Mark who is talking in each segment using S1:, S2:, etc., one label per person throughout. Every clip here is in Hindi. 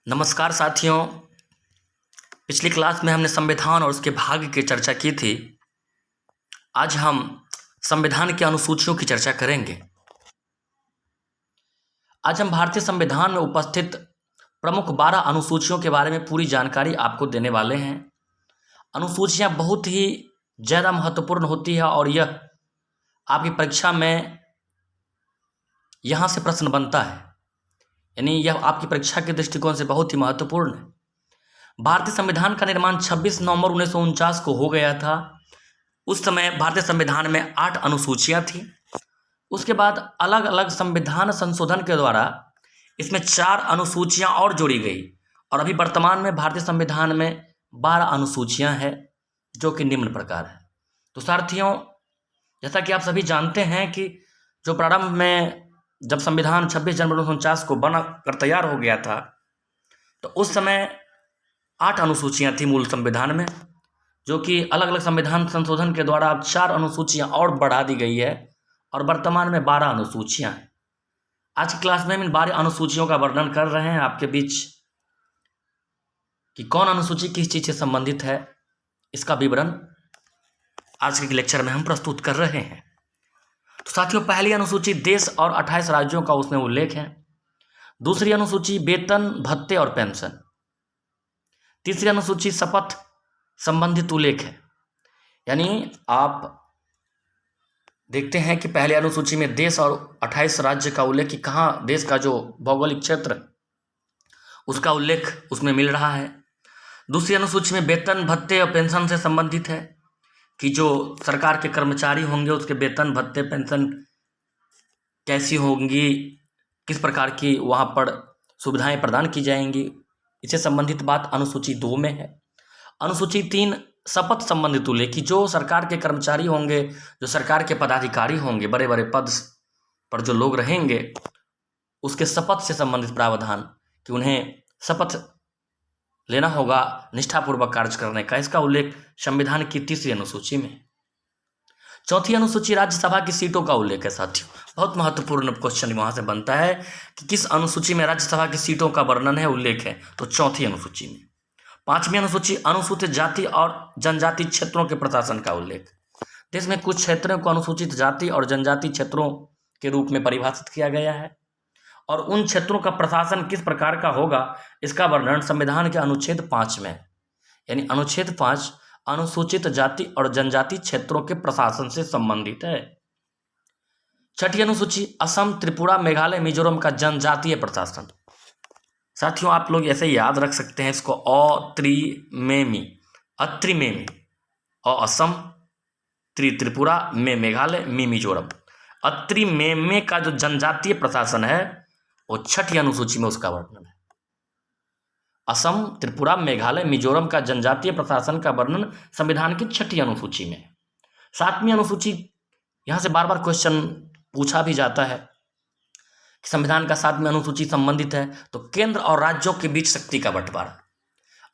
S1: नमस्कार साथियों। पिछली क्लास में हमने संविधान और उसके भाग की चर्चा की थी। आज हम संविधान की अनुसूचियों की चर्चा करेंगे। आज हम भारतीय संविधान में उपस्थित प्रमुख 12 अनुसूचियों के बारे में पूरी जानकारी आपको देने वाले हैं। अनुसूचियां बहुत ही ज़्यादा महत्वपूर्ण होती है और यह आपकी परीक्षा में यहाँ से प्रश्न बनता है, यानी यह आपकी परीक्षा के दृष्टिकोण से बहुत ही महत्वपूर्ण है। भारतीय संविधान का निर्माण 26 नवंबर 1949 को हो गया था। उस समय भारतीय संविधान में 8 अनुसूचियां थीं। उसके बाद अलग अलग संविधान संशोधन के द्वारा इसमें 4 अनुसूचियां और जोड़ी गई और अभी वर्तमान में भारतीय संविधान में 12 अनुसूचियां हैं, जो कि निम्न प्रकार है। तो साथियों, जैसा कि आप सभी जानते हैं कि जो प्रारंभ में जब संविधान 26 जनवरी 1949 को बना कर तैयार हो गया था, तो उस समय 8 अनुसूचियां थी मूल संविधान में, जो कि अलग अलग संविधान संशोधन के द्वारा अब 4 अनुसूचियां और बढ़ा दी गई है और वर्तमान में 12 अनुसूचियां हैं। आज की क्लास में हम इन 12 अनुसूचियों का वर्णन कर रहे हैं आपके बीच कि कौन अनुसूची किस चीज़ से संबंधित है। इसका विवरण आज के लेक्चर में हम प्रस्तुत कर रहे हैं। तो साथियों, पहली अनुसूची देश और 28 राज्यों का उसमें उल्लेख है। दूसरी अनुसूची वेतन, भत्ते और पेंशन। तीसरी अनुसूची शपथ संबंधित उल्लेख है, यानी आप देखते हैं कि पहले अनुसूची में देश और 28 राज्य का उल्लेख कि कहाँ देश का जो भौगोलिक क्षेत्र उसका उल्लेख उसमें मिल रहा है। दूसरी अनुसूची में वेतन, भत्ते और पेंशन से संबंधित है कि जो सरकार के कर्मचारी होंगे उसके वेतन, भत्ते, पेंशन कैसी होंगी, किस प्रकार की वहाँ पर सुविधाएं प्रदान की जाएंगी, इससे संबंधित बात अनुसूची 2 में है। अनुसूची 3 शपथ संबंधित उल्लेख कि जो सरकार के कर्मचारी होंगे, जो सरकार के पदाधिकारी होंगे, बड़े बड़े पद पर जो लोग रहेंगे, उसके शपथ से संबंधित प्रावधान कि उन्हें शपथ लेना होगा निष्ठापूर्वक कार्य करने का, इसका उल्लेख संविधान की 3री अनुसूची में। चौथी अनुसूची राज्यसभा की सीटों का उल्लेख है। साथियों, बहुत महत्वपूर्ण क्वेश्चन वहां से बनता है कि किस अनुसूची में राज्यसभा की सीटों का वर्णन है, उल्लेख है, तो चौथी अनुसूची में। 5वीं अनुसूची अनुसूचित जाति और जनजाति क्षेत्रों के प्रशासन का उल्लेख। देश में कुछ क्षेत्रों को अनुसूचित जाति और जनजाति क्षेत्रों के रूप में परिभाषित किया गया है और उन क्षेत्रों का प्रशासन किस प्रकार का होगा, इसका वर्णन संविधान के अनुच्छेद 5 में, यानी अनुच्छेद 5 अनुसूचित जाति और जनजाति क्षेत्रों के प्रशासन से संबंधित है। 6ठी अनुसूची असम, त्रिपुरा, मेघालय, मिजोरम का जनजातीय प्रशासन। साथियों, आप लोग ऐसे याद रख सकते हैं इसको, अत्रिमेमी, असम, त्रिपुरा, में मेघालय, मिजोरम। अत्रिमेमे का जो जनजातीय प्रशासन है वो 6ठी अनुसूची में उसका वर्णन है। असम, त्रिपुरा, मेघालय, मिजोरम का जनजातीय प्रशासन का वर्णन संविधान की 6ठी अनुसूची में। 7वीं अनुसूची, यहाँ से बार बार क्वेश्चन पूछा भी जाता है कि संविधान का 7वीं अनुसूची संबंधित है तो केंद्र और राज्यों के बीच शक्ति का बंटवारा।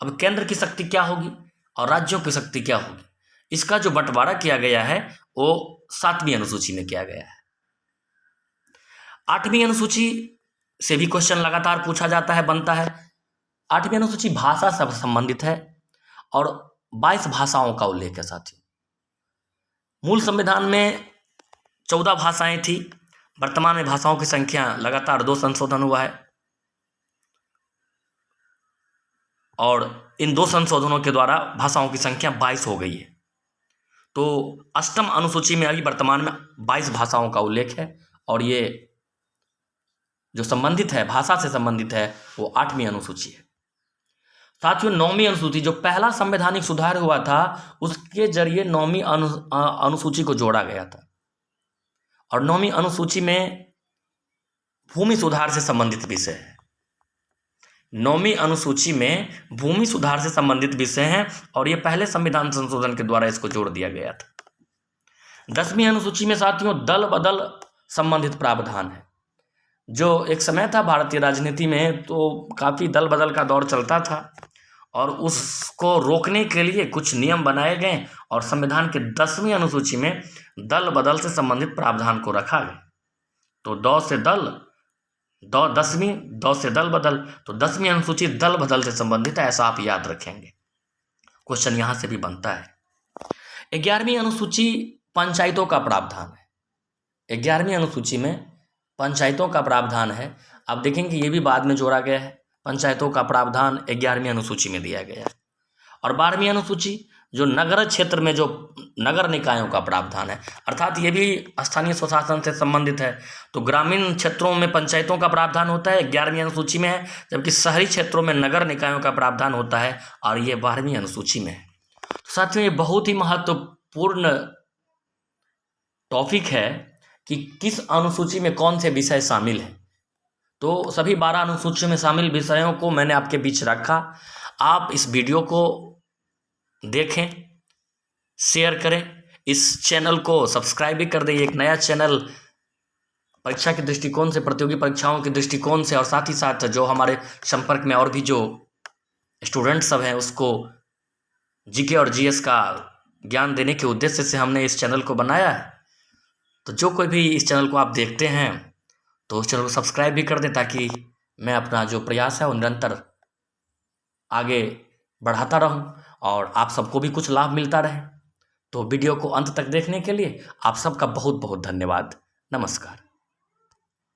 S1: अब केंद्र की शक्ति क्या होगी और राज्यों की शक्ति क्या होगी, इसका जो बंटवारा किया गया है वो 7वीं अनुसूची में किया गया है। 8वीं अनुसूची से भी क्वेश्चन लगातार पूछा जाता है, बनता है। 8वीं अनुसूची भाषा से संबंधित है और 22 भाषाओं का उल्लेख है। साथियों, मूल संविधान में 14 भाषाएं थी, वर्तमान में भाषाओं की संख्या लगातार 2 संशोधन हुआ है और इन 2 संशोधनों के द्वारा भाषाओं की संख्या 22 हो गई है। तो 8वीं अनुसूची में अभी वर्तमान में 22 भाषाओं का उल्लेख है और ये जो संबंधित है, भाषा से संबंधित है, वो 8वीं अनुसूची है। साथियों, 9वीं अनुसूची जो पहला संवैधानिक सुधार हुआ था उसके जरिए 9वीं अनुसूची को जोड़ा गया था और 9वीं अनुसूची में भूमि सुधार से संबंधित विषय है। 9वीं अनुसूची में भूमि सुधार से संबंधित विषय हैं और ये पहले संविधान संशोधन के द्वारा इसको जोड़ दिया गया था। 10वीं अनुसूची में साथियों दल बदल संबंधित प्रावधान है। जो एक समय था भारतीय राजनीति में, तो काफ़ी दल बदल का दौर चलता था और उसको रोकने के लिए कुछ नियम बनाए गए और संविधान के 10वीं अनुसूची में दल बदल से संबंधित प्रावधान को रखा गया। तो द से दल, दसवीं, दौ से दल बदल, तो 10वीं अनुसूची दल बदल से संबंधित है, ऐसा आप याद रखेंगे। क्वेश्चन यहां से भी बनता है। 11वीं अनुसूची पंचायतों का प्रावधान है। 11वीं अनुसूची में पंचायतों का प्रावधान है। आप देखेंगे ये भी बाद में जोड़ा गया है। पंचायतों का प्रावधान 11वीं अनुसूची में दिया गया है। और 12वीं अनुसूची जो नगर क्षेत्र में जो नगर निकायों का प्रावधान है, अर्थात ये भी स्थानीय स्वशासन से संबंधित है। तो ग्रामीण क्षेत्रों में पंचायतों का प्रावधान होता है, 11वीं अनुसूची में है, जबकि शहरी क्षेत्रों में नगर निकायों का प्रावधान होता है और ये 12वीं अनुसूची में है। तो साथियों ये बहुत ही महत्वपूर्ण टॉपिक है कि किस अनुसूची में कौन से विषय शामिल है। तो सभी 12 अनुसूचियों में शामिल विषयों को मैंने आपके बीच रखा। आप इस वीडियो को देखें, शेयर करें, इस चैनल को सब्सक्राइब भी कर दें। एक नया चैनल परीक्षा के दृष्टिकोण से, प्रतियोगी परीक्षाओं के दृष्टिकोण से, और साथ ही साथ जो हमारे संपर्क में और भी जो स्टूडेंट सब हैं उसको जीके और जीएस का ज्ञान देने के उद्देश्य से हमने इस चैनल को बनाया है। तो जो कोई भी इस चैनल को आप देखते हैं तो उस चैनल को सब्सक्राइब भी कर दें, ताकि मैं अपना जो प्रयास है वो निरंतर आगे बढ़ाता रहूं और आप सबको भी कुछ लाभ मिलता रहे। तो वीडियो को अंत तक देखने के लिए आप सबका बहुत बहुत धन्यवाद। नमस्कार।